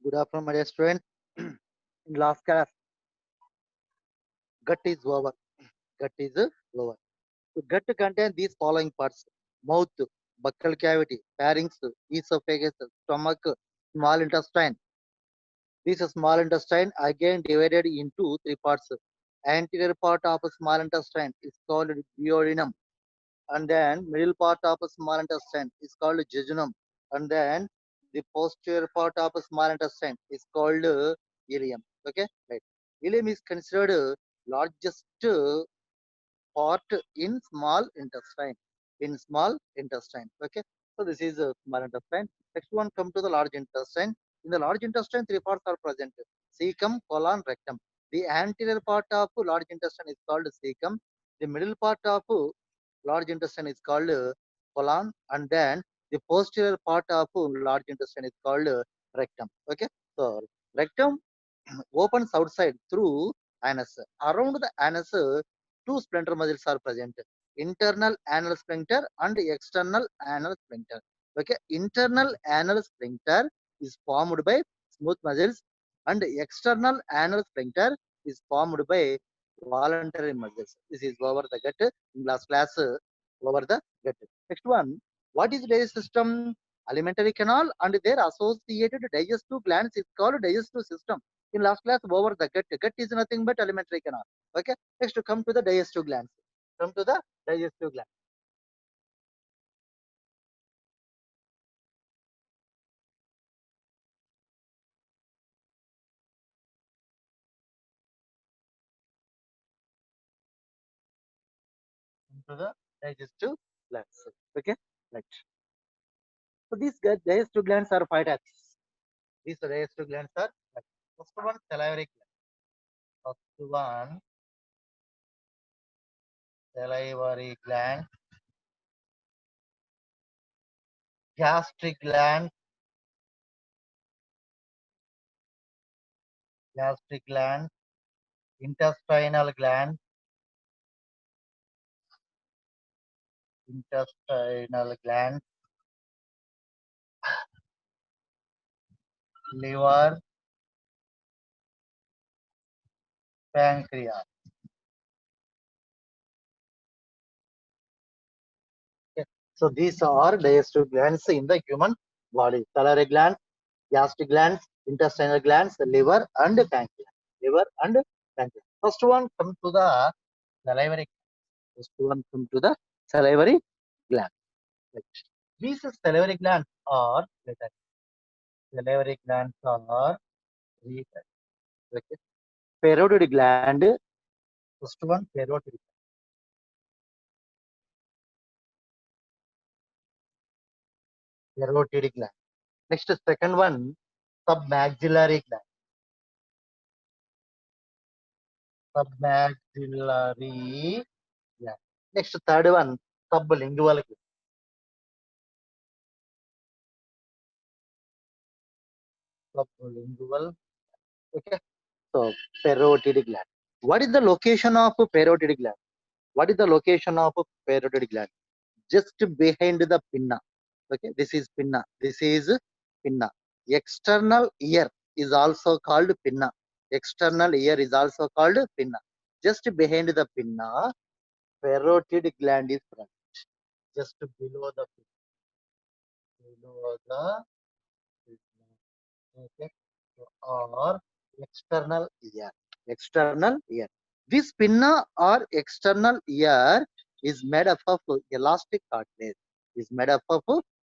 Good afternoon, my dear student. In last class, gut is over. Gut is over. So gut contains these following parts: mouth, buccal cavity, pharynx, esophagus, stomach, small intestine. This small intestine again divided into three parts. Anterior part of small intestine is called duodenum, and then middle part of small intestine is called jejunum, and then the posterior part of small intestine is called ileum. Okay, right. Ileum is considered largest part in small intestine. In small intestine. Okay, so this is small intestine. Next one, come to the large intestine. In the large intestine, three parts are present: cecum, colon, rectum. The anterior part of large intestine is called cecum. The middle part of large intestine is called colon, and then the posterior part of large intestine is called rectum. Okay, so rectum opens outside through anus. Around the anus, two sphincter muscles are present: internal anal sphincter and external anal sphincter. Okay, internal anal sphincter is formed by smooth muscles, and external anal sphincter is formed by voluntary muscles. This is over the gut. In last class, over the gut. Next one, what is digestive system? Alimentary canal and their associated digestive glands is called digestive system. In last class, over the gut. Gut is nothing but alimentary canal. Okay. Next, to come to the digestive glands. Come to the digestive gland. Come to the digestive glands. Okay. Right. So these digestive glands are five types. These digestive glands are five. First one, salivary gland. First one, salivary gland, gastric gland, gastric gland, intestinal gland, intestinal gland, liver, pancreas. Okay. So these are digestive glands in the human body: salivary gland, gastric glands, intestinal glands, liver, and pancreas. Liver and pancreas. First one come to the salivary. First one come to the salivary gland. Right. These salivary glands are salivary glands are three types. Okay. Parotid gland. First one, parotid. Parotid gland. Next, second one, submaxillary gland. Submaxillary gland. Next, third one, sublingual gland. Sublingual. Okay. So, parotid gland. What is the location of parotid gland? What is the location of parotid gland? Just behind the pinna. Okay, this is pinna. This is pinna. External ear is also called pinna. External ear is also called pinna. Just behind the pinna, parotid gland is present. Just below the below the pinna. Okay, or external ear. External ear. This pinna or external ear is made up of elastic cartilage. Is made up of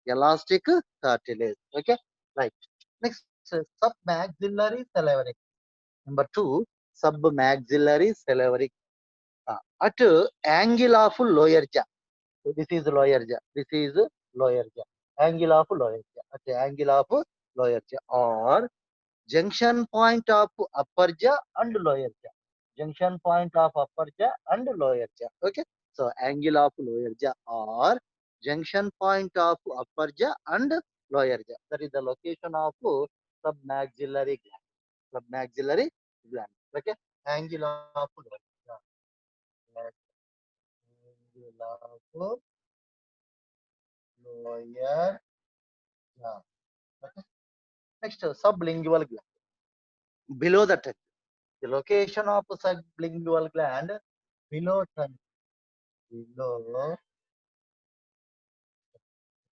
elastic cartilage. Okay, right. Next, submaxillary salivary. Number two, submaxillary salivary. At angle of lower jaw. So this is lower jaw. This is lower jaw. Angle of lower jaw. At angle of lower jaw, or junction point of upper jaw and lower jaw. Junction point of upper jaw and lower jaw. Okay. So angle of lower jaw or junction point of upper jaw and lower jaw. That is the location of submaxillary gland. Submaxillary gland. Okay. Angle of lower jaw. Angle of lower jaw. Okay. Next, sublingual gland. Below the tongue. The location of sublingual gland below tongue. Below,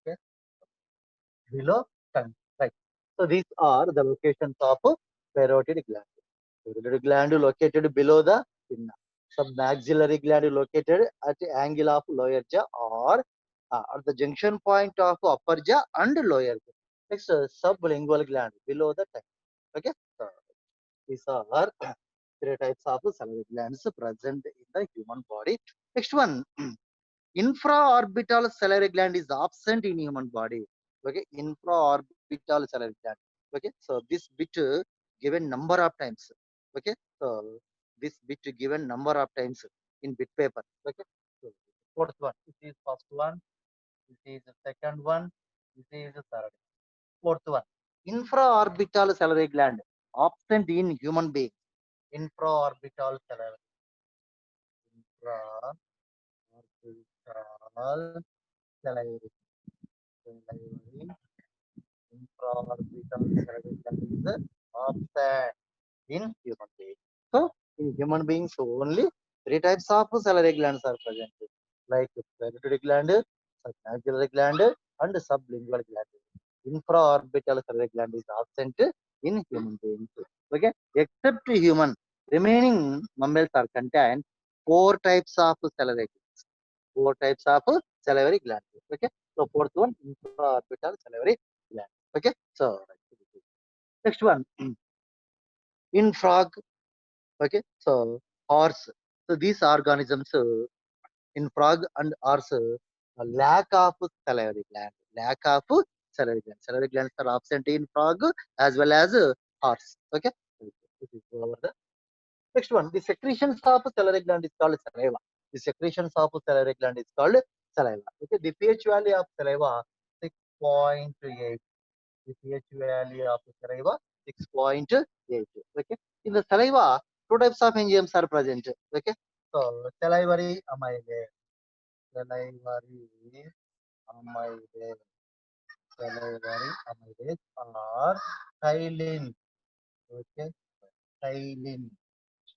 okay, below tongue. Right. So these are the locations of parotid gland. Parotid gland located below the pinna. Submaxillary gland located at the angle of lower jaw or at the junction point of upper jaw and lower jaw. Next, sublingual gland below the tongue. Okay. So these are three types of salivary glands present in the human body. Next one, infraorbital salivary gland is absent in human body. Okay, infraorbital salivary gland. Okay, so this bit given number of times. Okay, so this bit given number of times in bit paper. Okay, so fourth one. This is first one. This is the second one. This is the third. Fourth one. Infraorbital salivary gland absent in human being. Infraorbital salivary. Infraorbital salivary. Salivary. Infraorbital salivary gland is absent in human being. So, in human beings only three types of salivary glands are present, like parotid gland, submaxillary gland, and sublingual gland. Infraorbital salivary gland is absent in human beings. Okay, except human, remaining mammals are contain four types of salivary glands. Four types of salivary glands. Okay, so fourth one, infraorbital salivary gland. Okay, so next one, in frog. Okay, so horse. So these organisms in frog and horse, lack of salivary gland. Lack of salivary gland. Salivary glands are absent in frog as well as horse. Okay, this is over the next one. The secretions of salivary gland is called saliva. The secretions of salivary gland is called saliva. Okay, the pH value of saliva 6.8. The pH value of saliva 6.8. Okay, in the saliva, two types of enzymes are present. Okay, so salivary amylase, salivary amylase, salivary amylase, or xylin. Okay, xylin,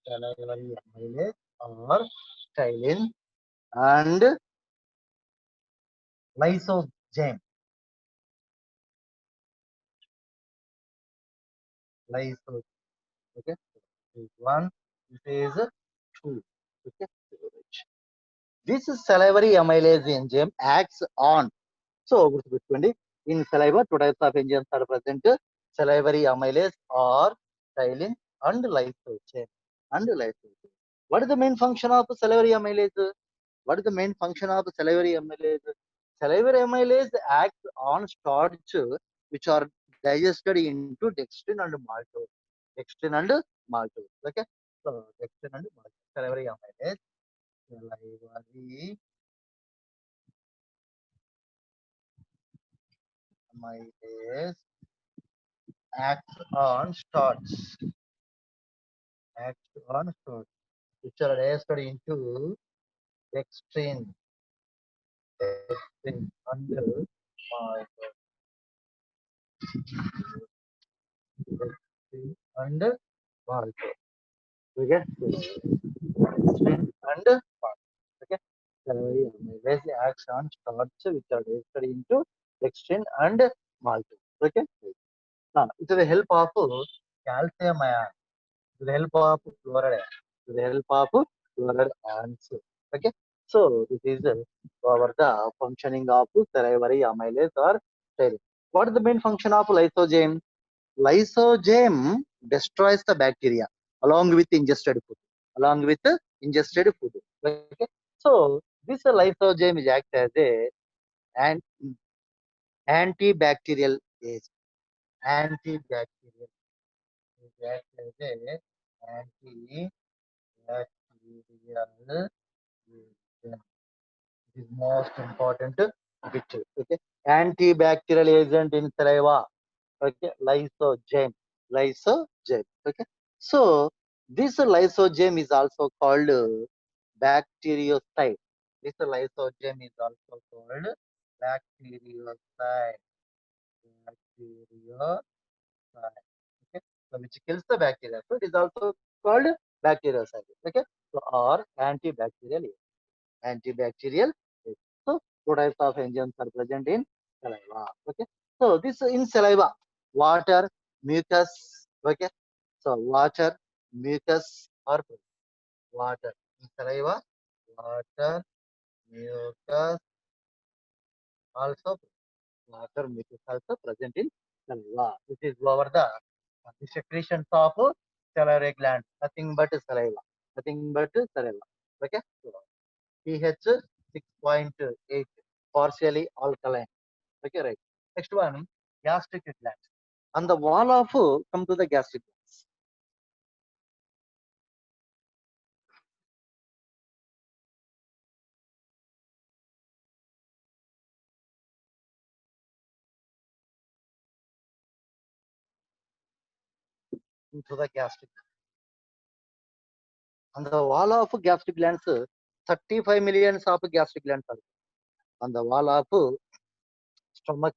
salivary amylase or xylin, and lysozyme, lysozyme. Okay, this is one. This is two. Okay, this salivary amylase enzyme acts on. So, గుర్తుపెట్టుకోండి, in saliva, two types of enzymes are present: salivary amylase or xylin and lysozyme. And lysozyme. What is the main function of salivary amylase? What is the main function of salivary amylase? Salivary amylase acts on starch which are digested into dextrin and maltose. Dextrin and maltose. Okay. So dextrin and maltose. Salivary amylase. Salivary amylase acts on starch. Acts on starch which are digested into dextrin. Dextrin and maltose. Dextrin and maltose. Okay. And okay. Salivary amylase acts on starch which are digested into dextrin and maltose. Okay. Now, with the help of calcium ion, with the help of fluoride ion, with the help of fluoride ions. Okay. So this is over the functioning of salivary amylase or steroid. What is the main function of lysozyme? Lysozyme destroys the bacteria along with ingested food. Along with ingested food. Okay. So this lysozyme is act as an antibacterial agent. Antibacterial. It acts as antibacterial agent. It is most important bit. Okay. Antibacterial agent in saliva. Okay, lysozyme. Lysozyme. Okay, so this lysozyme is also called bacteriocyte. This lysozyme is also called bacteriocyte. Bacteriocyte. Okay, so which kills the bacteria. So it is also called bactericidal. Okay, so or antibacterial agent. Antibacterial agent. So two types of enzymes are present in saliva. Okay, so this in saliva, water, mucus. Okay, so water, mucus, or water in saliva, water, mucus, also water mucus also present in saliva. This is over the secretions of salivary gland. Nothing but saliva. Nothing but saliva. Okay. So, pH 6.8, partially alkaline. Okay, right. Next one, gastric gland. On the wall of come to the gastric glands. Into the gastric. On the wall of gastric glands, 35 millions of gastric glands are on the wall of stomach.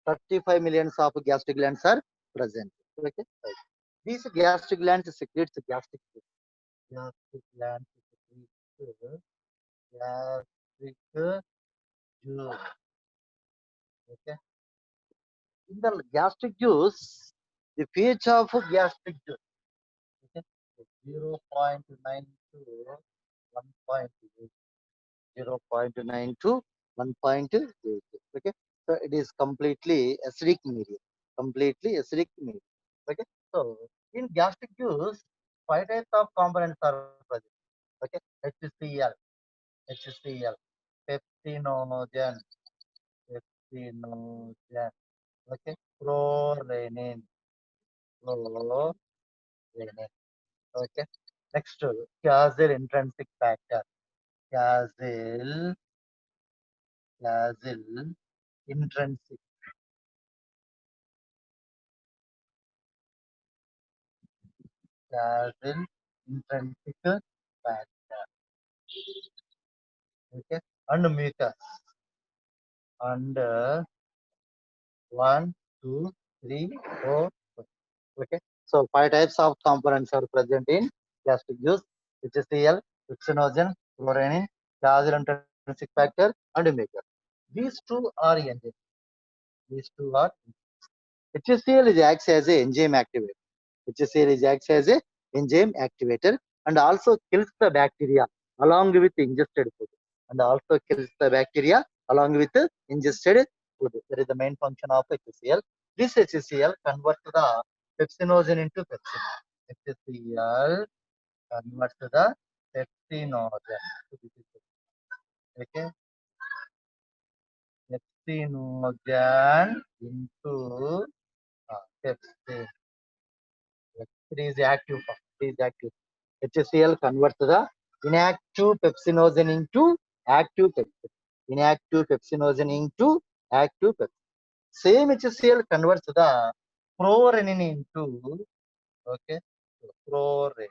35 millions of gastric glands are present. Okay. Right. These gastric glands secretes gastric juice. Gastric glands secretes gastric juice. Okay. In the gastric juice, the pH of gastric juice. Okay. 0.9 to 1.8. 0.9 to 1.8. Okay. So it is completely acidic medium. Completely acidic medium. Okay. So in gastric juice, five types of components are present. Okay. HCl, HCl, pepsinogen, pepsinogen. Okay. Chlorenin, chlorenin. Okay. Next, Cazyl intrinsic factor. Cazyl, Cazyl intrinsic, Cazyl intrinsic factor. Okay. And mucus. And one, two, three, four. Okay. So five types of components are present in gastric juice, HCl, pycnogen, chlorine, Cazyl intrinsic factor, and mucus. These two are enzymes. These two are HCl is acts as a enzyme activator. HCl is acts as a enzyme activator and also kills the bacteria along with ingested food. And also kills the bacteria along with ingested food. That is the main function of HCl. This HCl converts the pepsinogen into pepsin. HCl converts the pepsinogen. Okay, pepsinogen into pepsin. It is active form. It is active. HCl converts the inactive pepsinogen into active pepsin. Inactive pepsinogen into active pepsin. Same HCl converts the prorenin into, okay, prorenin,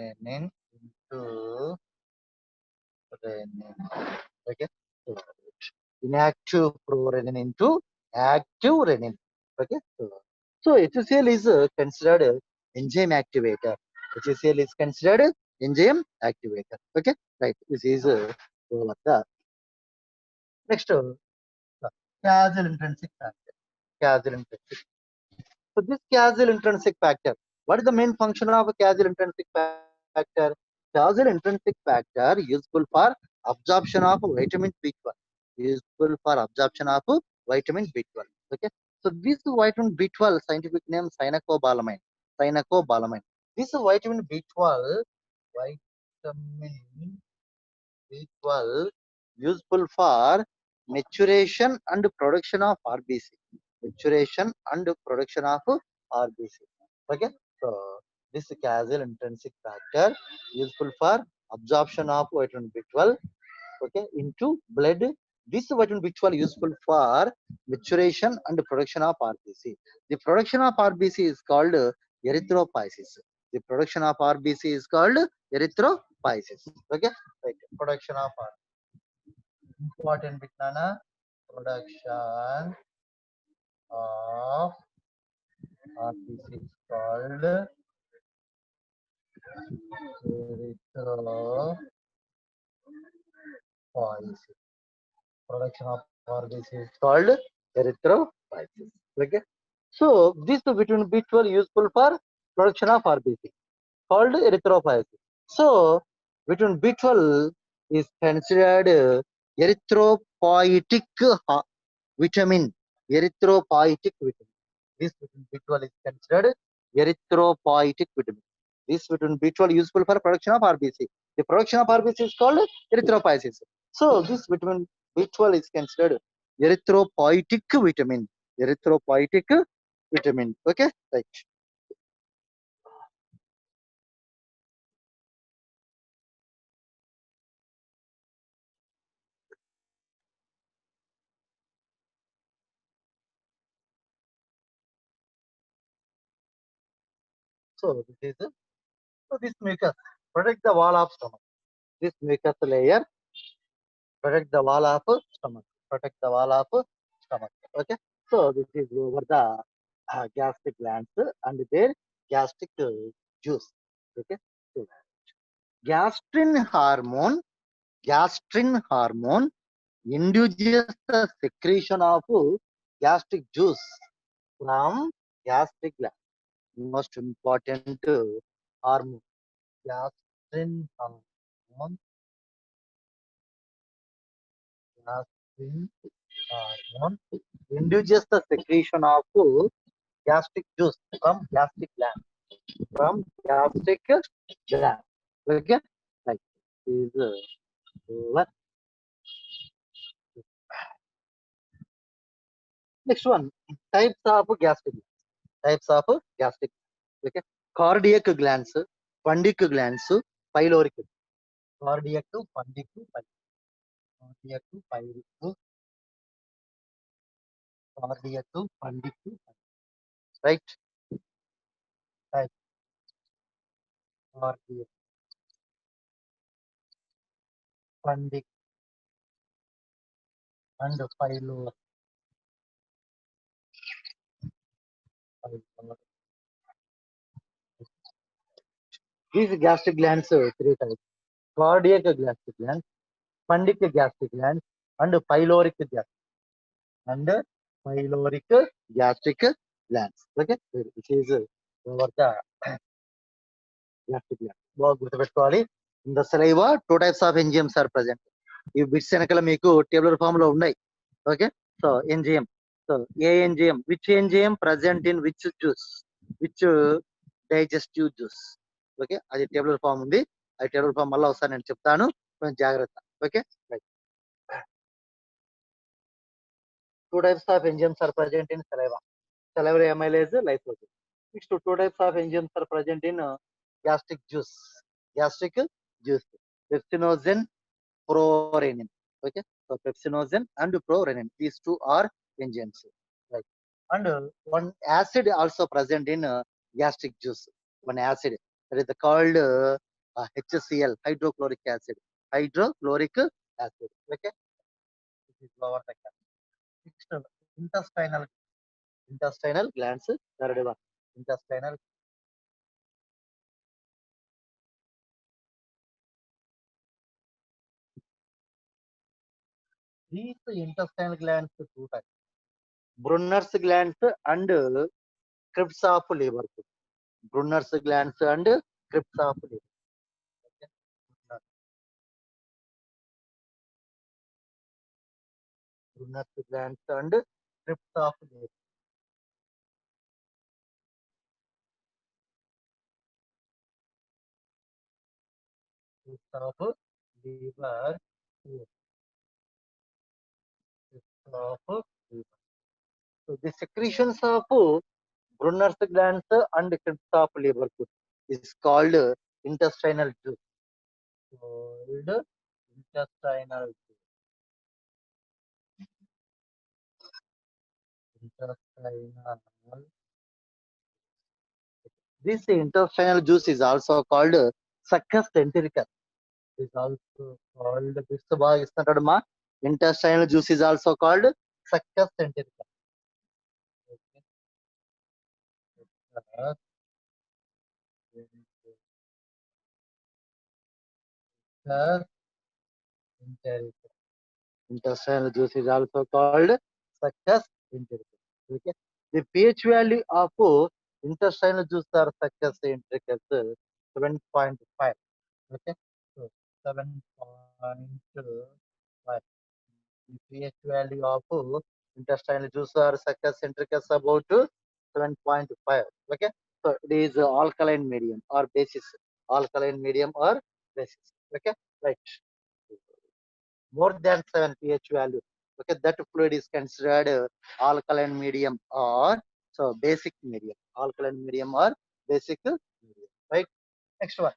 prorenin into renin. Okay, so inactive prorenin into active renin. Okay, so HCl is considered enzyme activator. HCl is considered enzyme activator. Okay, right. This is over the next causal intrinsic factor. Causal intrinsic. So this causal intrinsic factor. What is the main function of a causal intrinsic factor? Causal intrinsic factor useful for absorption of vitamin B12. Useful for absorption of vitamin B12. Okay. So this vitamin B12 scientific name cyanocobalamin. Cyanocobalamin. This vitamin B12, vitamin B12 useful for maturation and production of RBC. Maturation and production of RBC. Okay. So this causal intrinsic factor useful for absorption of vitamin B12, okay, into blood. This vitamin B12 useful for maturation and production of RBC. The production of RBC is called erythropoiesis. The production of RBC is called erythropoiesis. Okay, right. Production of important bit nana. Production of RBC is called erythropoiesis. Production of RBC is called erythropoiesis. Okay. So this between B12 useful for production of RBC called erythropoiesis. So between B12 is considered erythropoietic vitamin. Erythropoietic vitamin. This vitamin B12 is considered erythropoietic vitamin. This vitamin B12 useful for production of RBC. The production of RBC is called erythropoiesis. So this vitamin B12 is considered erythropoietic vitamin. Erythropoietic vitamin. Okay, right. So this mucus protect the wall of stomach. This mucus layer protect the wall of stomach. Protect the wall of stomach. Okay. So this is over the gastric glands and their gastric juice. Okay. So gastrin hormone, gastrin hormone induces the secretion of gastric juice from gastric gland. Most important hormone, gastrin hormone, gastrin hormone induces the secretion of gastric juice from gastric gland. From gastric gland. Okay, like is what next one types of gastric types of gastric. Okay, cardiac glands, fundic glands, pyloric. Cardiac, fundic, cardiac, pyloric, cardiac, fundic, right? Right. Cardiac, fundic, and pyloric. These gastric glands three types: cardiac gastric glands, fundic gastric glands, and pyloric gastric and pyloric gastric glands. Okay, which is over the gastric gland. బాగా గుర్తుపెట్టుకోవాలి. In the saliva, two types of enzymes are present. ఈ bits వెనకాల మీకు tabular form లో ఉన్నాయి. Okay, so enzyme. So A enzyme, which enzyme present in which juice, which digestive juice. Okay, అది tabular form ఉంది. అది టేబులర్ ఫామ్ మళ్ళీ ఒకసారి నేను చెప్తాను, కొంచెం జాగ్రత్త. Okay, two types of enzymes are present in saliva. Salivary amylase, lysozyme. Next, two types of enzymes are present in gastric juice. Gastric juice. Pepsinogen, prorenin. Okay, so pepsinogen and prorenin. These two are enzymes. Right. And one acid also present in gastric juice. One acid that is called HCl, hydrochloric acid. Hydrochloric acid. Okay. This is lower the next, intestinal glands. Third one, intestinal. These intestinal glands two types: Brunner's glands and crypts of liver. Brunner's glands and crypts of liver. Okay. Brunner's glands and crypts of liver. Crypts of liver. Crypts of liver. So the secretions of Brunner's glands and crypts of liver is called intestinal juice. Called intestinal juice. Intestinal. This intestinal juice is also called succus entericus. Is also called this intestinal juice is also called succus entericus. Intestinal juice is also called succus intricus. Okay. The pH value of intestinal juice or succus intricus 7.5. Okay. So 7.5. The pH value of intestinal juice or succus intricus about 7.5. Okay. So it is alkaline medium or basis. Alkaline medium or basis. Okay. Right. More than 7 pH value. Okay, that fluid is considered alkaline medium or so basic medium. Alkaline medium or basic medium. Right. Next one.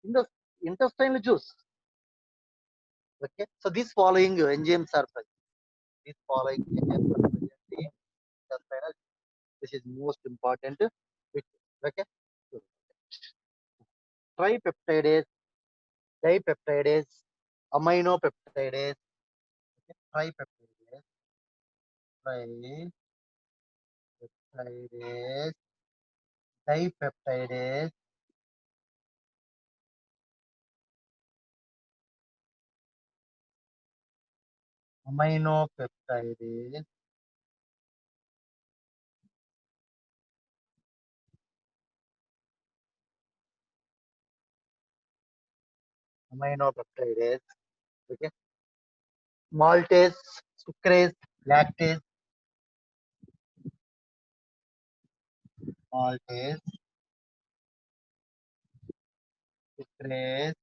In the intestinal juice. Okay. So these following enzymes are present. These following enzymes are present in intestinal. This is most important. Okay. So, tripeptidase, dipeptidase, aminopeptidase, tripeptidase, tripeptidase, dipeptidase, aminopeptidase, aminopeptidase, okay, maltase, sucrase, lactase, maltase, sucrase,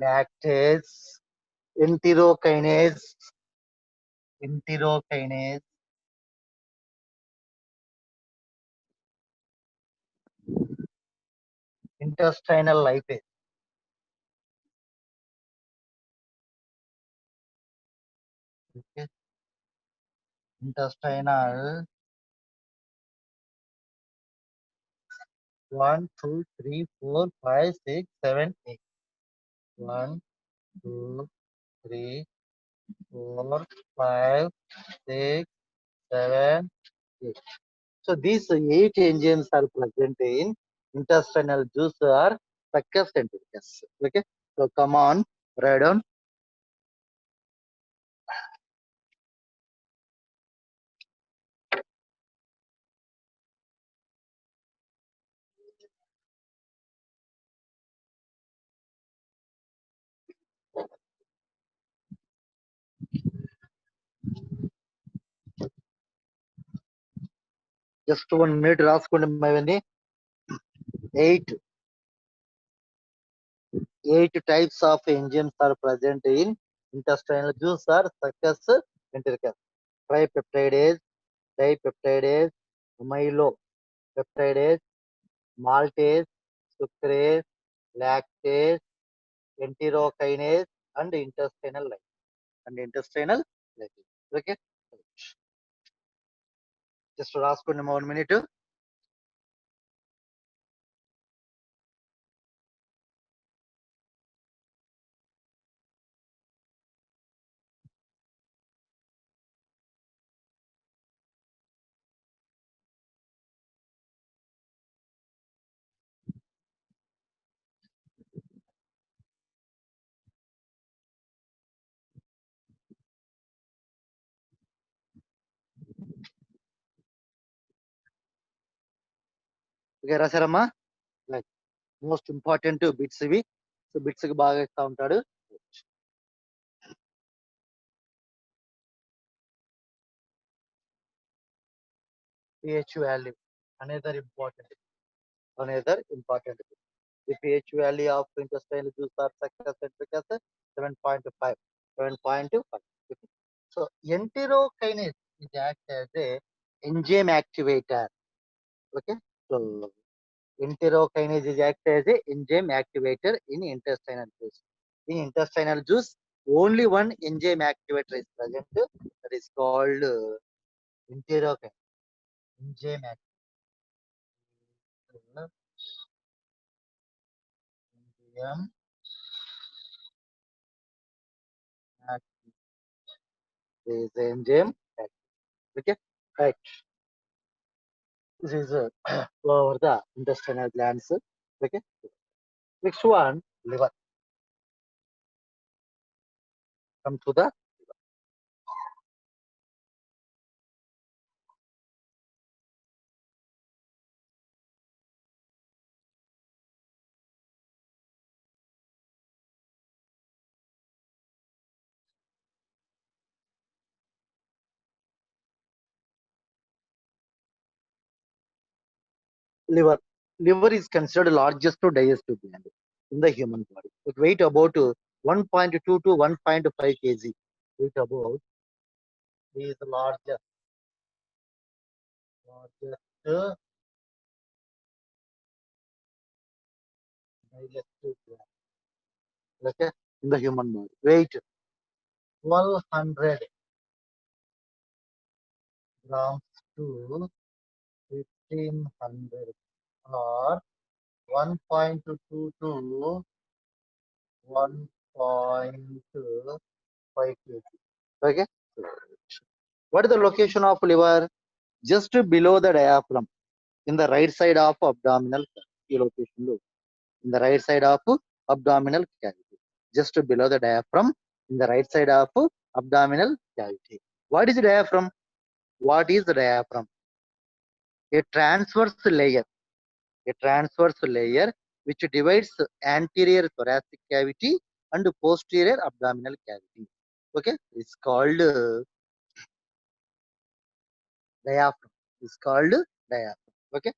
lactase, enterokinase, enterokinase, intestinal lipase, okay, intestinal 1, 2, 3, 4, 5, 6, 7, 8. 1, 2, 3, 4, 5, 6, 7, 8. So these 8 enzymes are present in intestinal juice or succus entericus. Okay. So come on, write down. Just 1 minute రాసుకోండి ఇవన్నీ. 8 types of enzymes are present in intestinal juice or succus entericus. Tripeptidase, dipeptidase, amylopeptidase, maltase, sucrase, lactase, enterokinase, and intestinal lipase. Okay. Just రాసుకోండి 1 minute. Okay రాశారమ్మా. Right. Most important bits ఇవి. So bits కి బాగా ఇస్తా ఉంటాడు. pH value another important. The pH value of intestinal juice or succus entericus 7.5. 7.5. Okay. So enterokinase is act as a enzyme activator. Okay. So enterokinase is act as a enzyme activator in intestinal juice. In intestinal juice, only one enzyme activator is present. That is called enterokinase. Enzyme activator. Enzyme activator is enzyme. Okay. Right. This is over the intestinal glands. Okay. Next one, liver. Come to the liver. Liver is considered largest digestive gland in the human body. It weight about 1.2 to 1.5 kg. Weight about is the largest digestive gland. Okay, in the human body. Weight 1200 grams to 1500 or 1.2 to 1.5 kg. Okay. What is the location of liver? Just below the diaphragm, in the right side of abdominal cavity. Location లో, in the right side of abdominal cavity, just below the diaphragm, in the right side of abdominal cavity. What is the diaphragm? What is the diaphragm? A transverse layer, a transverse layer which divides anterior thoracic cavity and posterior abdominal cavity. Okay, it's called diaphragm. It's called diaphragm. Okay.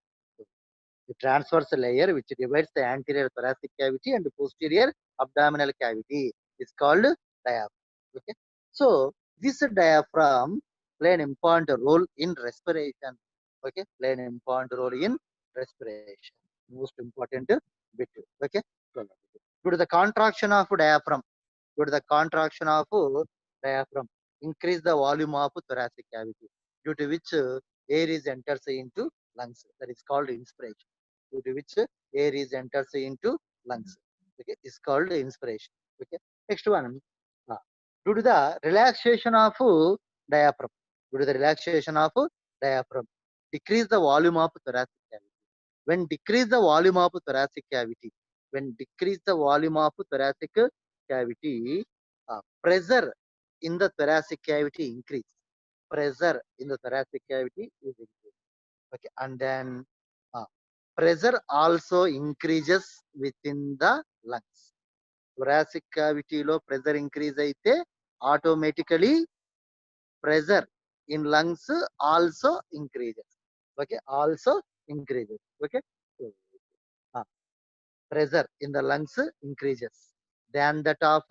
The transverse layer which divides the anterior thoracic cavity and posterior abdominal cavity is called diaphragm. Okay. So this diaphragm play an important role in respiration. Okay, play an important role in respiration. Most important bit. Okay. So, due to the contraction of diaphragm, due to the contraction of diaphragm, increase the volume of thoracic cavity, due to which air is enters into lungs. That is called inspiration. Due to which air is enters into lungs. Okay, it's called inspiration. Okay. Next one. uh, Due to the relaxation of diaphragm, due to the relaxation of diaphragm, decrease the volume of thoracic cavity. When decrease the volume of thoracic cavity, when decrease the volume of thoracic cavity, pressure in the thoracic cavity increase. Pressure in the thoracic cavity is increased. Okay, and then uh, pressure also increases within the lungs. Thoracic cavity లో pressure increase అయితే automatically pressure in lungs also increases. Okay, also increases. Okay. So, uh, pressure in the lungs increases than that of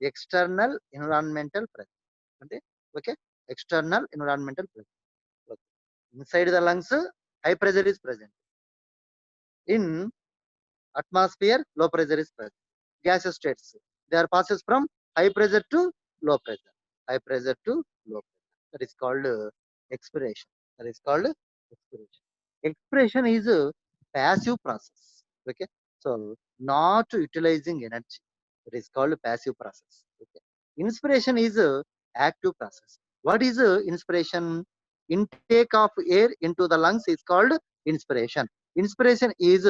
external environmental pressure. అంటే okay, external environmental pressure. Okay. Inside the lungs, high pressure is present. In atmosphere, low pressure is present. Gas states, they are passes from high pressure to low pressure. High pressure to low pressure. That is called expiration. That is called expiration. Expiration is a passive process. Okay. So not utilizing energy. It is called passive process. Okay. Inspiration is a active process. What is inspiration? Intake of air into the lungs is called inspiration. Inspiration is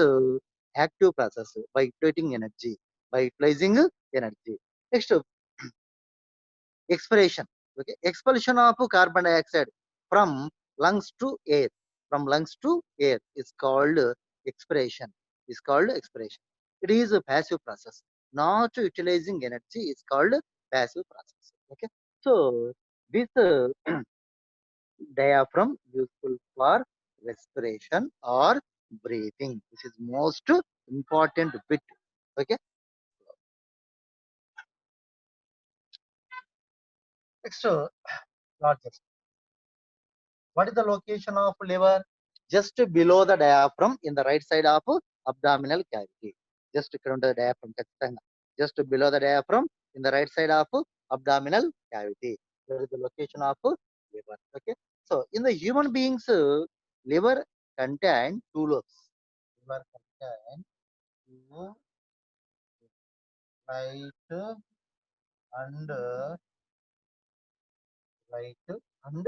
active process by utilizing energy, by utilizing energy. Next, expiration. Okay, expulsion of carbon dioxide from lungs to air, from lungs to air is called expiration. Is called expiration. It is a passive process. Not utilizing energy is called passive process. Okay, so this diaphragm useful for respiration or breathing. This is most important bit. Okay. Next, largest. What is the location of liver? Just below the diaphragm in the right side of abdominal cavity. Just around the diaphragm. Just below the diaphragm in the right side of abdominal cavity. There is the location of liver. Okay. So in the human beings, liver contain two lobes. Liver contain two right and right and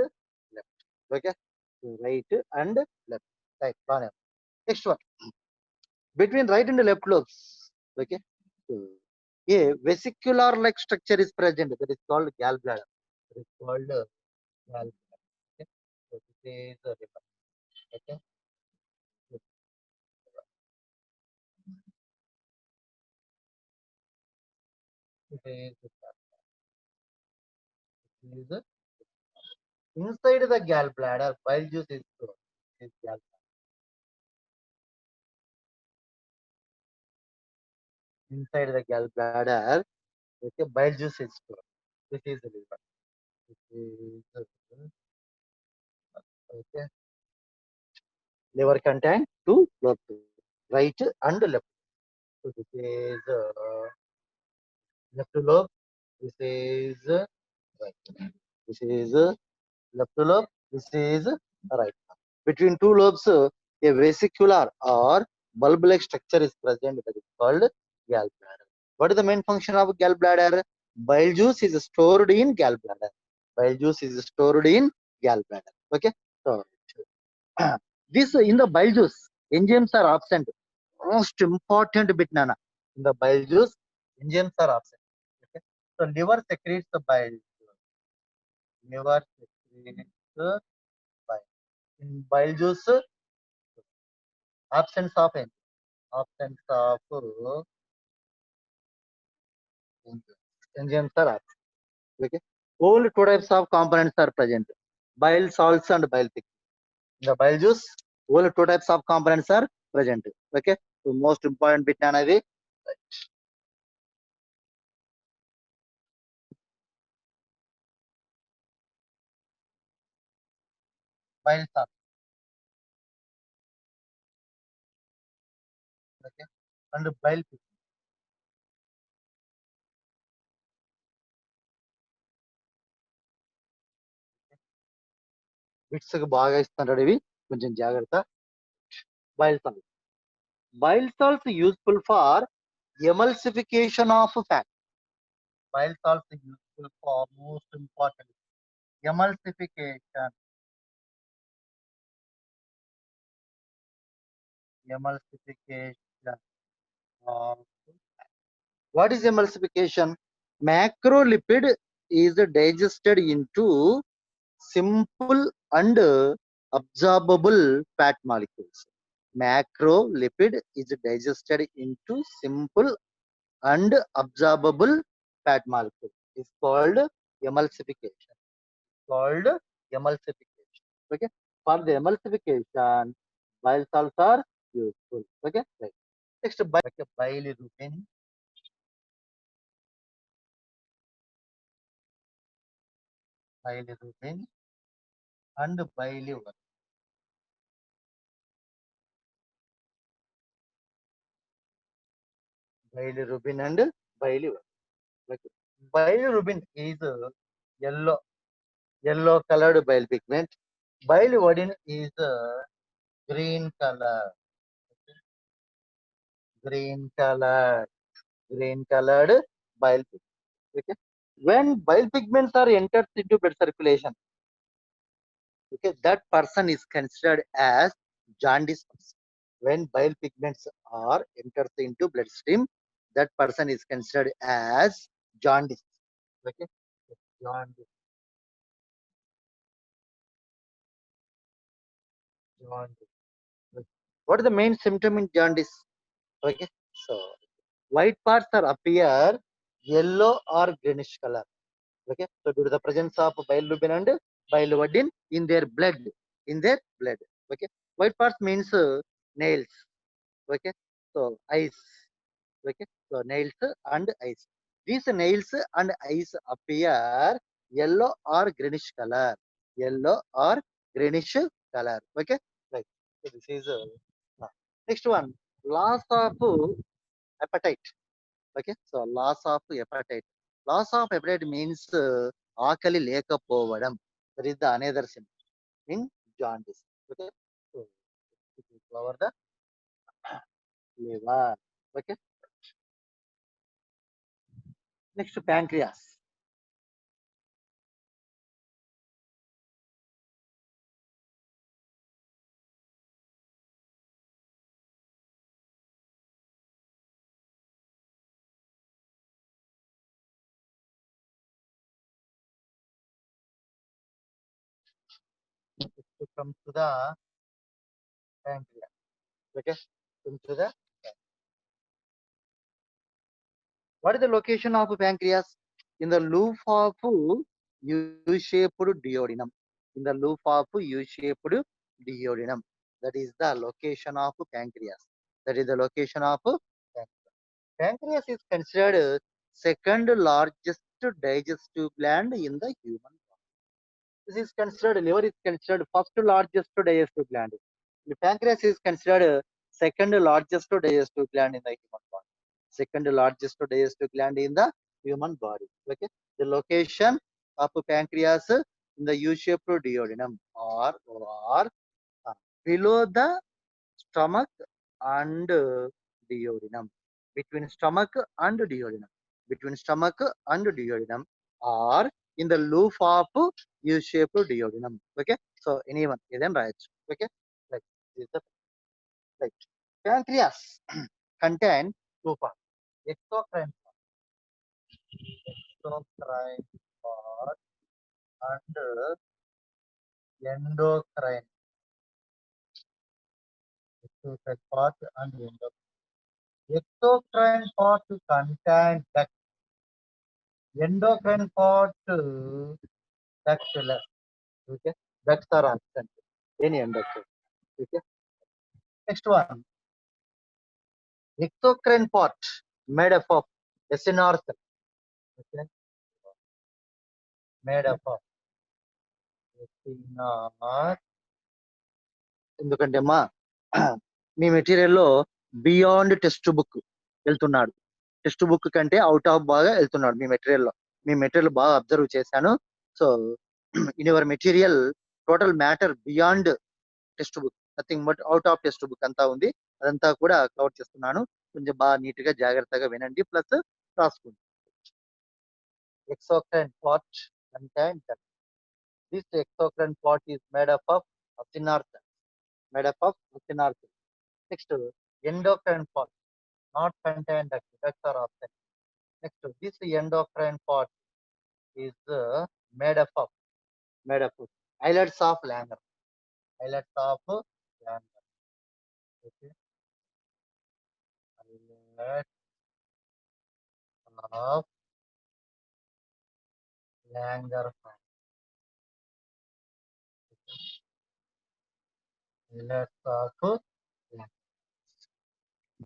left. Okay. So right and left. Right. Next one. Between right and left lobes. Okay. So, a vesicular like structure is present. That is called gallbladder. That is called gallbladder. Okay. So this is the liver. Okay. This is the inside the gallbladder, bile juice is stored. This gallbladder. Inside the gallbladder, okay, bile juice is stored. This is the liver. This is the okay. Liver contain two lobes, right and left. So this is left lobe. This is right. This is left lobe. This is right. Between two lobes, a vesicular or bulb-like structure is present that is called gallbladder. What is the main function of gallbladder? Bile juice is stored in gallbladder. Bile juice is stored in gallbladder. Okay. So this in the bile juice, enzymes are absent. Most important bit, Nana. In the bile juice, enzymes are absent. Okay. So liver secretes the bile. Liver secretes the bile. In bile juice, absence of enzymes. Absence of enzymes are absent. Okay. Only two types of components are present: bile salts and bile pigments. In the bile juice, only two types of components are present. Okay. So most important bit another bile salt. Okay. And bile pigment. Bits బాగా ఇస్తుంటాడు ఇవి కొంచెం జాగ్రత్త. Bile salts. Bile salts useful for emulsification of fat. Bile salts useful for most important emulsification. Emulsification of what is emulsification? Macrolipid is digested into simple and absorbable fat molecules. Macrolipid is digested into simple and absorbable fat molecule. It's called emulsification. Called emulsification. Okay. For the emulsification, bile salts are useful. Okay. Right. Next, okay, bilirubin. Bilirubin and biliver. Bilirubin and biliver. Okay. Bilirubin is yellow yellow colored bile pigment. Biliverdin is green color. Green color. Green colored bile pigment. Okay. When bile pigments are entered into blood circulation, okay, that person is considered as jaundice person. When bile pigments are entered into bloodstream, that person is considered as jaundice. Okay, jaundice. Jaundice. Okay. What is the main symptom in jaundice? Okay, so white parts are appear yellow or greenish color. Okay, so due to the presence of bilirubin and biliverdin in their blood, Okay, white parts means nails. Okay, so eyes. Okay, so nails and eyes. These nails and eyes appear yellow or greenish color. Yellow or greenish color. Okay, right. So this is next one. Loss of appetite. Okay, so loss of appetite. Loss of appetite means ఆకలి లేకపోవడం. That is the another symptom in jaundice. Okay, so it will cover the liver. Okay, next pancreas. to come to the pancreas. Okay, come to the. What is the location of pancreas? In the loop of U-shaped duodenum. In the loop of U-shaped duodenum. That is the location of pancreas. That is the location of pancreas. Pancreas is considered second largest digestive gland in the human body. This is considered, liver is considered first largest digestive gland. The pancreas is considered second largest digestive gland in the human body. Second largest digestive gland in the human body. Okay. The location of pancreas in the U-shaped duodenum or below the stomach and duodenum. Between stomach and duodenum. Between stomach and duodenum or in the loop of U-shaped duodenum. Okay. So anyone, then right. Okay. Like this is the right. Pancreas contain two parts. Exocrine exocrine part and endocrine. Exocrine part and endocrine. Exocrine part contain duct. Endocrine part ductless. Okay. Ducts are absent in endocrine. Okay. Next one. Exocrine part made up of epinorth. Okay. Made up of epinorth. ఎందుకంటే అమ్మా మీ మెటీరియల్లో beyond text book వెళ్తున్నాడు. Text book కంటే out of బాగా వెళ్తున్నాడు మీ మెటీరియల్లో. మీ material బాగా observe చేశాను. So in your material total matter beyond text book, nothing but out of text book అంతా ఉంది. అదంతా కూడా కవర్ చేస్తున్నాను. కొంచెం బాగా నీట్ గా జాగ్రత్తగా వినండి, ప్లస్ రాసుకోండి. Exocrine part contains duct. This exocrine part is made up of acinar cells. Made up of acinar cells. Next, endocrine part not contain duct. Ducts are absent. Next, this endocrine part is made up of islets of Langer. Islets of Langer. Okay. Islets of Langer. Islets of Langer.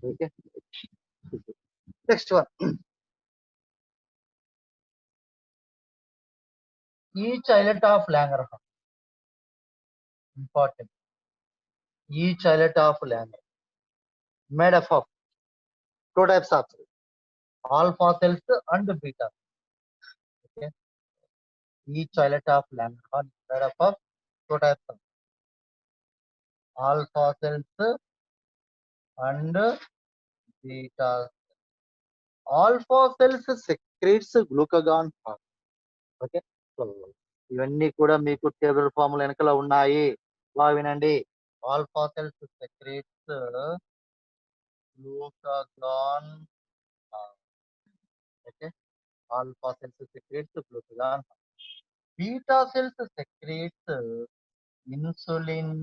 Okay. Next one. Each islet of Langerhans important. Each islet of Langer made up of two types of cells, alpha cells and beta. Okay. Each islet of Langerhans made up of two types of alpha cells and beta. Alpha cells secretes glucagon hormone. Okay. So ఇవన్నీ కూడా మీకు table formula వెనకాల ఉన్నాయి, బాగా వినండి. Alpha cells సెక్రేట్స్ glucagon. Okay. Alpha cells సెక్రేట్స్ glucagon. Beta cells సెక్రేట్స్ insulin.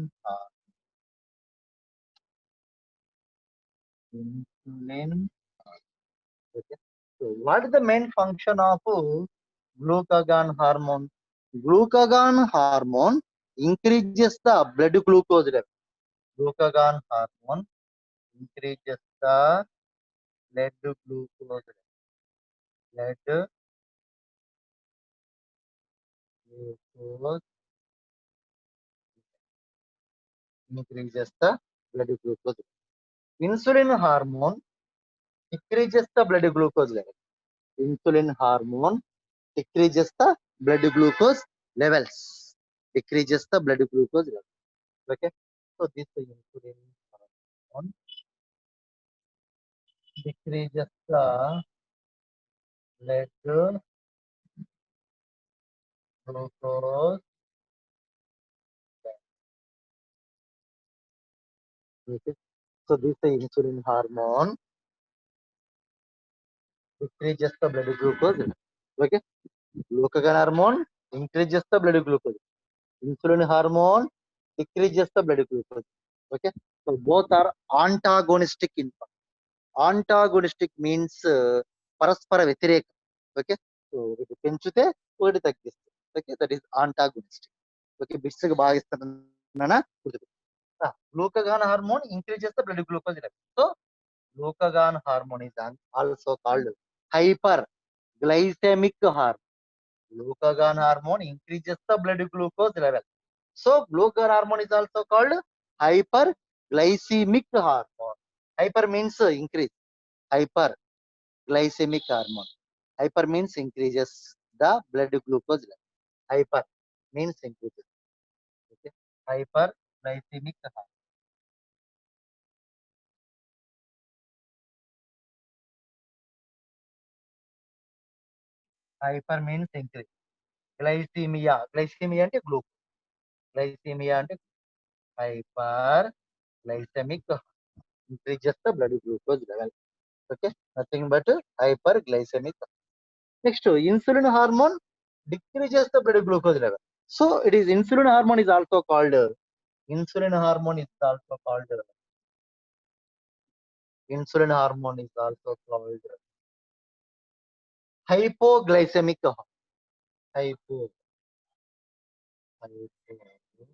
Insulin. Okay. So what is the main function of glucagon hormone? Glucagon hormone increases the blood glucose level. Glucagon hormone increases the blood glucose level. Blood glucose increases the blood glucose level. Insulin hormone decreases the blood glucose level. Insulin hormone decreases the blood glucose levels. Decreases the blood glucose level. Okay. So this insulin hormone decreases the blood glucose. Okay. So this insulin hormone decreases the blood glucose level. Okay. Glucagon hormone increases the blood glucose. Insulin hormone decreases the blood glucose. Okay, so both are antagonistic in antagonistic means పరస్పర వ్యతిరేక. Okay, so ఒకటి పెంచితే ఒకటి తగ్గిస్తుంది. Okay, that is antagonistic. Okay, bits బాగా ఇస్తున్నానా గుర్తు. Glucagon hormone increases the blood glucose level. So glucagon hormone is also called hyperglycemic hormone. Glucagon hormone increases the blood glucose level. So glucagon hormone is also called hyperglycemic hormone. Hyper means increase. Hyperglycemic hormone. Hyper means increases the blood glucose level. Hyper means increases. Okay. Hyperglycemic hormone. Hyper means increase. Glycemia అంటే glucose. Glycemia అంటే hyperglycemic increases the blood glucose level. Okay, nothing but hyperglycemic. Next, insulin hormone decreases the blood glucose level. So it is insulin hormone is also called insulin hormone is also called insulin hormone is also called hypoglycemic hormone. Hypo, hypoglycemic.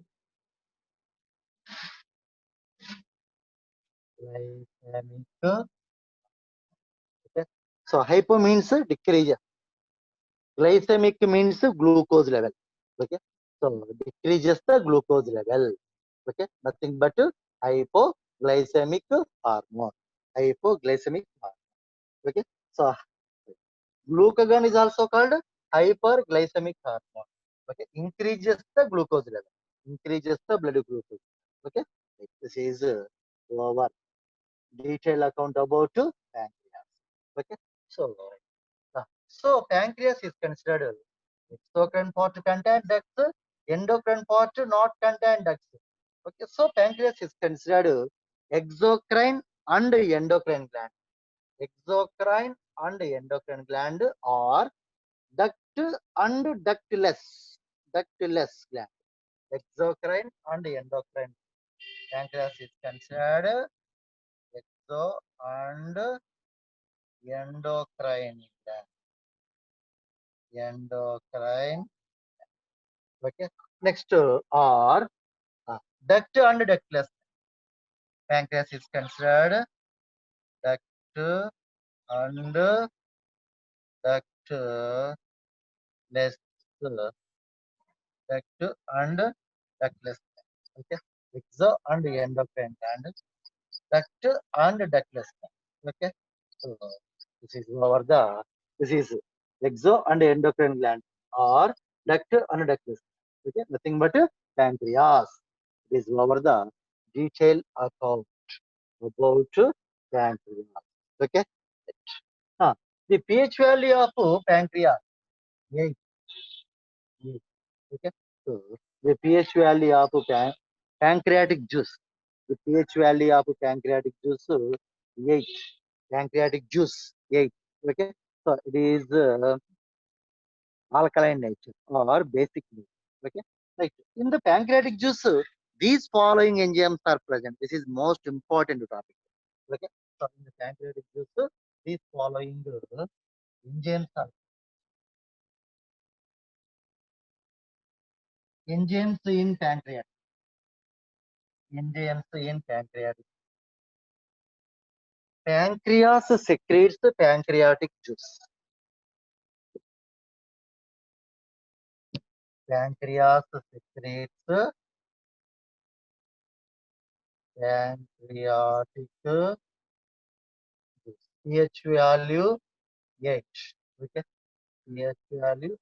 Okay. So hypo means decrease. Glycemic means glucose level. Okay. So decreases the glucose level. Okay. Nothing but hypoglycemic hormone. Hypoglycemic hormone. Okay. So glucagon is also called hyperglycemic hormone. Okay. Increases the glucose level. Increases the blood glucose. Okay. This is our detailed account about pancreas. Okay. So so pancreas is considered exocrine part contain ducts, endocrine part not contain ducts. Okay, so pancreas is considered exocrine and endocrine gland. Exocrine and endocrine gland or duct and ductless. Ductless gland. Exocrine and endocrine. Pancreas is considered exo and endocrine gland. Endocrine. Okay. Next are duct and ductless. Pancreas is considered duct and ductless. Duct and ductless. Okay. Exo and endocrine gland. Duct and ductless. Okay. So this is over the this is exo and endocrine gland or duct and ductless. Okay. Nothing but pancreas. This is over the detail account about pancreas. Okay. Huh. The pH value of pancreas. 8. Okay. So the pH value of pancreatic juice. The pH value of pancreatic juice 8. Pancreatic juice 8. Okay. So it is alkaline nature or basic nature. Okay. Right. In the pancreatic juice, these following enzymes are present. This is most important topic. Okay. So in the pancreatic juice, these following enzymes are enzymes in pancreas. Enzymes in pancreatic. Pancreas secretes the pancreatic juice. Pancreas secretes pancreatic juice. pH value 8. Okay. pH value.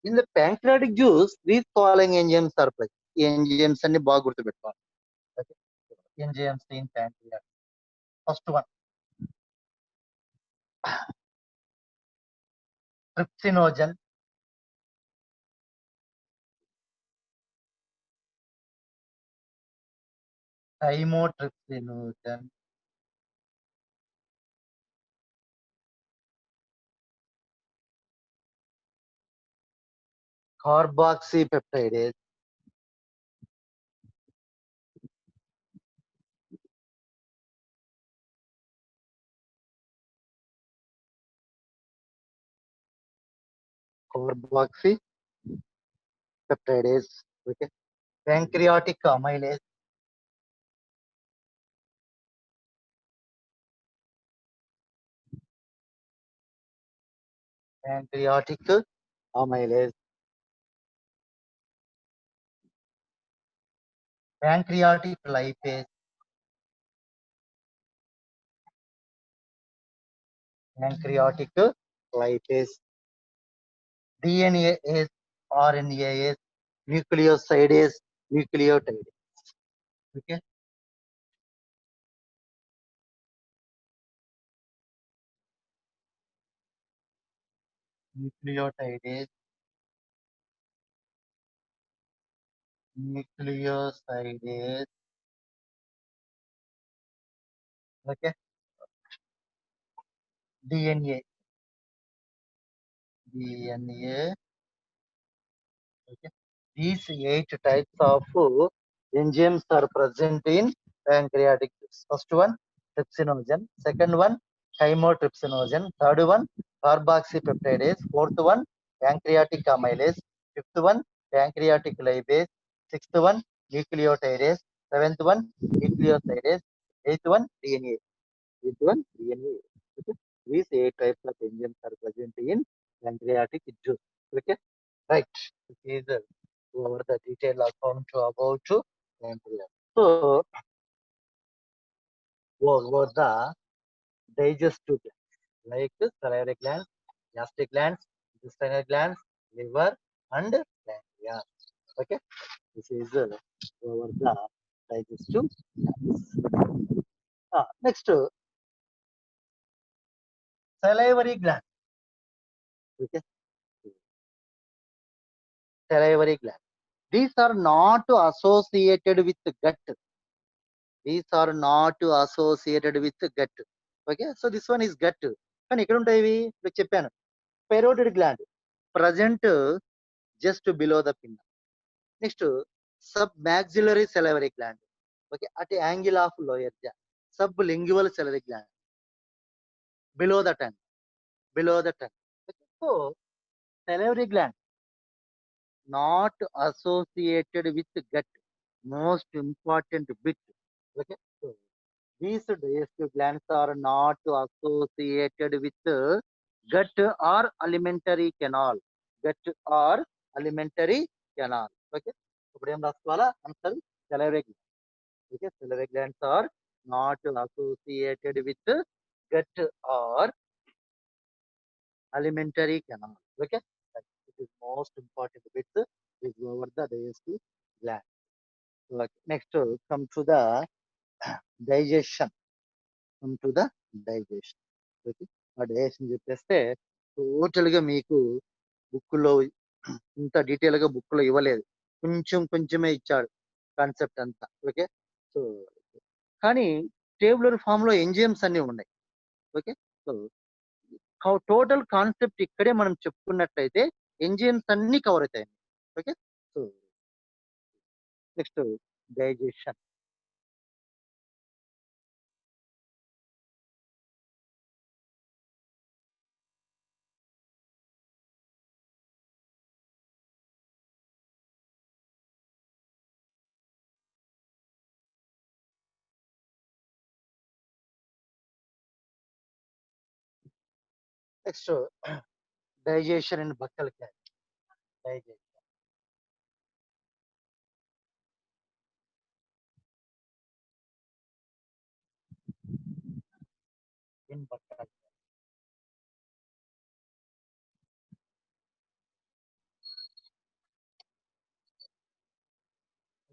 In the pancreatic juice, these following enzymes are present. ఈ enzymes అన్ని బాగా గుర్తుపెట్టుకోవాలి. Okay. Enzymes in pancreas. First one, trypsinogen, chymotrypsinogen, carboxypeptidase, carboxy peptidase. Okay. Pancreatic amylase. Pancreatic amylase. Pancreatic lipase. Pancreatic lipase. DNase, RNase, nucleosidase, nucleotide. Okay. Nucleotidase, nucleosidase. Okay. DNA, DNA. Okay. These 8 types of enzymes are present in pancreatic juice. First one, trypsinogen. Second one, chymotrypsinogen. Third one, carboxypeptidase. Fourth one, pancreatic amylase. Fifth one, pancreatic lipase. Sixth one, nucleotidase. Seventh one, nucleosidase. Eighth one, DNA. Eighth one, DNA. Okay. These 8 types of enzymes are present in pancreatic juice. Okay. Right. This is over the detailed account about pancreas. So, over the digestive glands, like salivary glands, gastric glands, intestinal glands, liver, and pancreas. Okay, this is over the digestive glands. Next, salivary gland. Okay, salivary gland. These are not associated with gut. These are not associated with gut. Okay, so this one is gut. కానీ ఎక్కడ ఉంటాయి ఇవి ఇప్పుడు చెప్పాను parotid gland present just below the pinna next submaxillary salivary gland okay at angle of lower jaw sublingual salivary gland below the tongue so salivary gland not associated with gut most important bit okay so these digestive glands are not associated with gut or alimentary canal. Gut or alimentary canal. Okay. ఇప్పుడు ఏం రాసుకోవాలా answer salivary glands. Okay. Salivary glands are not associated with gut or alimentary canal. Okay. It is most important bit is over the digestive gland. Okay. Next, come to the digestion. Come to the digestion. Okay ఆ digestion చెప్పేస్తే టోటల్గా మీకు బుక్లో ఇంత డీటెయిల్గా బుక్లో ఇవ్వలేదు కొంచెం కొంచెమే ఇచ్చాడు కాన్సెప్ట్ అంతా ఓకే సో కానీ టేబులర్ ఫామ్లో ఎంజైమ్స్ అన్నీ ఉన్నాయి ఓకే సో టోటల్ కాన్సెప్ట్ ఇక్కడే మనం చెప్పుకున్నట్లయితే ఎంజైమ్స్ అన్నీ కవర్ అవుతాయి okay so next digestion next digestion in buccal catch digestion in buccal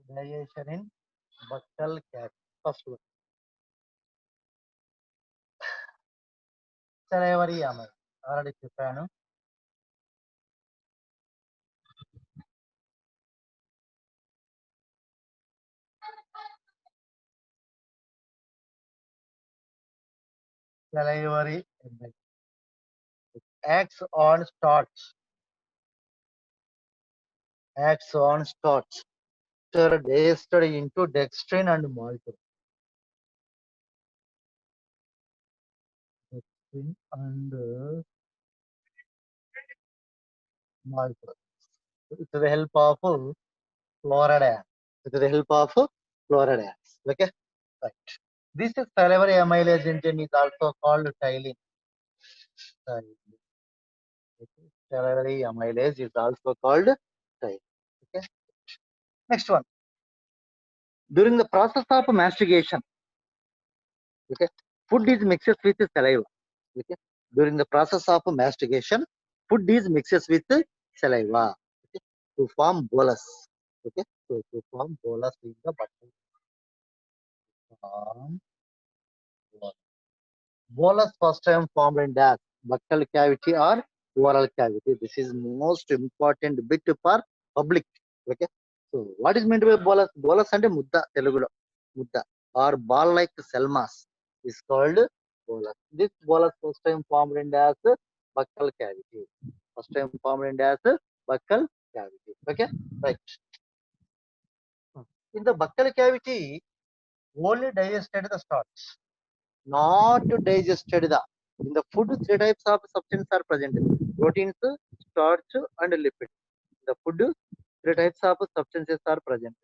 digestion in buccal cat. First one, salivary amylase. Already చెప్పాను. Salivary amylase acts on starch. Acts on starch. Are digested into dextrin and maltose. Dextrin and malt process. With the help of fluorides. With the help of fluorides. Okay, right. This is salivary amylase engine is also called ptyalin. Okay. Salivary amylase is also called ptyalin. Okay. Next one. During the process of mastication, okay, food is mixed with saliva. Okay. During the process of mastication, food is mixed with saliva, okay, to form bolus. Okay, so to form bolus in the button. Form bolus. Bolus first time formed in that buccal cavity or oral cavity. This is most important bit for public. Okay. So what is meant by bolus? Bolus అంటే ముద్ద తెలుగులో ముద్ద or ball like cell mass is called bolus. This bolus first time formed in as buccal cavity. First time formed in as buccal cavity. Okay. Right. In the buccal cavity, only digested the starch. Not digested the in the food three types of substance are present: proteins, starch and lipid. In the food three types of substances are present.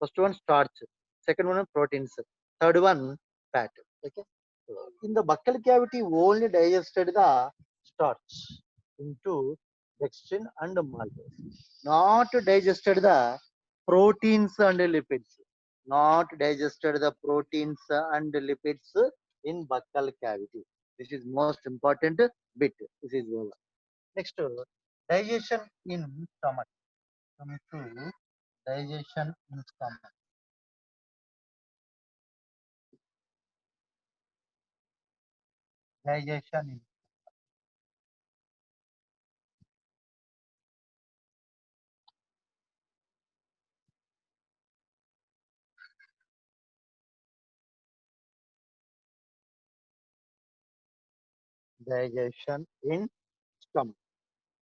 First one starch, second one proteins, third one fat. Okay. So, in the buccal cavity only digested the starch into dextrin and maltose, not digested the proteins and lipids, not digested the proteins and lipids in buccal cavity. This is most important bit. This is over. Next, digestion in stomach. Come to digestion in stomach. Digestion in digestion in stomach.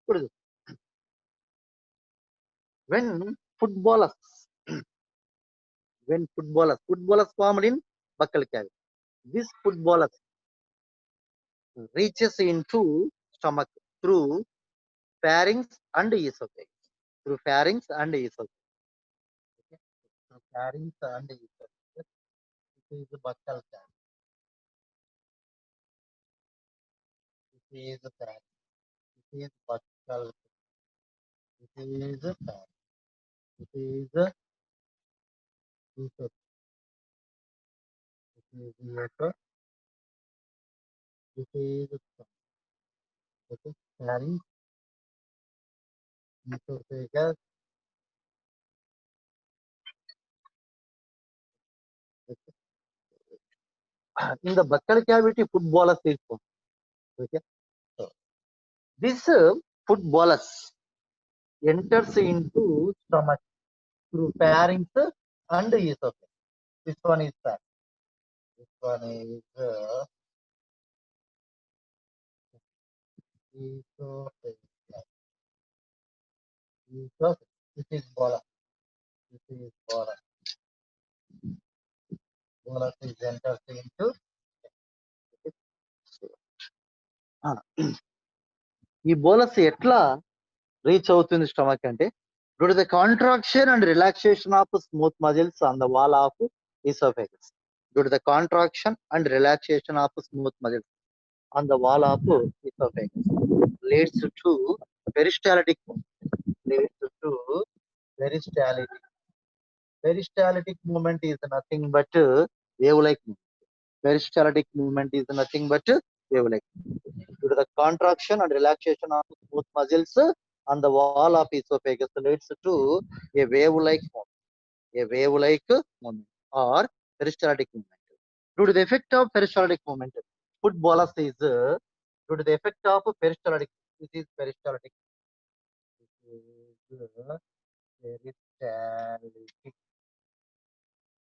What is it? When footballers, when footballers formed in buccal cavity. This footballers reaches into stomach through pharynx and esophagus. Through pharynx and esophagus. Okay? Through pharynx and esophagus. This is the buccal cavity. This is the pharynx. This is buccal. This is the pharynx. This is the esophagus. This is the esophagus. This is the stomach. Okay? Pharynx, esophagus. Okay? In the buccal cavity, footballers is formed. Okay? So, this food bolus enters into stomach through pharynx and esophagus. This one is that. This one is esophagus. Esophagus. This is bolus. This is bolus. Bolus is enters into. ఆ, ఈ bolus ఎట్లా reach అవుతుంది stomach అంటే due to the contraction and relaxation of smooth muscles on the wall of esophagus. Due to the contraction and relaxation of smooth muscles on the wall of esophagus leads to peristaltic leads to peristaltic. Peristaltic movement is nothing but wave-like movement. Peristaltic movement is nothing but wave-like. Due to the contraction and relaxation of smooth muscles on the wall of esophagus leads to a wave-like movement, a wave-like movement or peristaltic movement. Due to the effect of peristaltic movement, food bolus is due to the effect of peristaltic. This is peristaltic. This is peristaltic.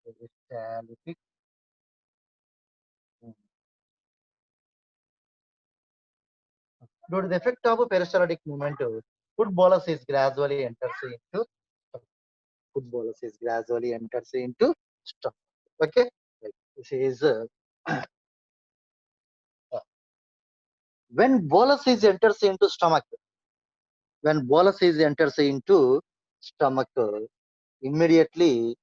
Peristaltic. Due to the effect of peristaltic movement, food bolus is gradually enters into food bolus is gradually enters into stomach. Okay, right. This is when bolus is enters into stomach. When bolus is enters into stomach, immediately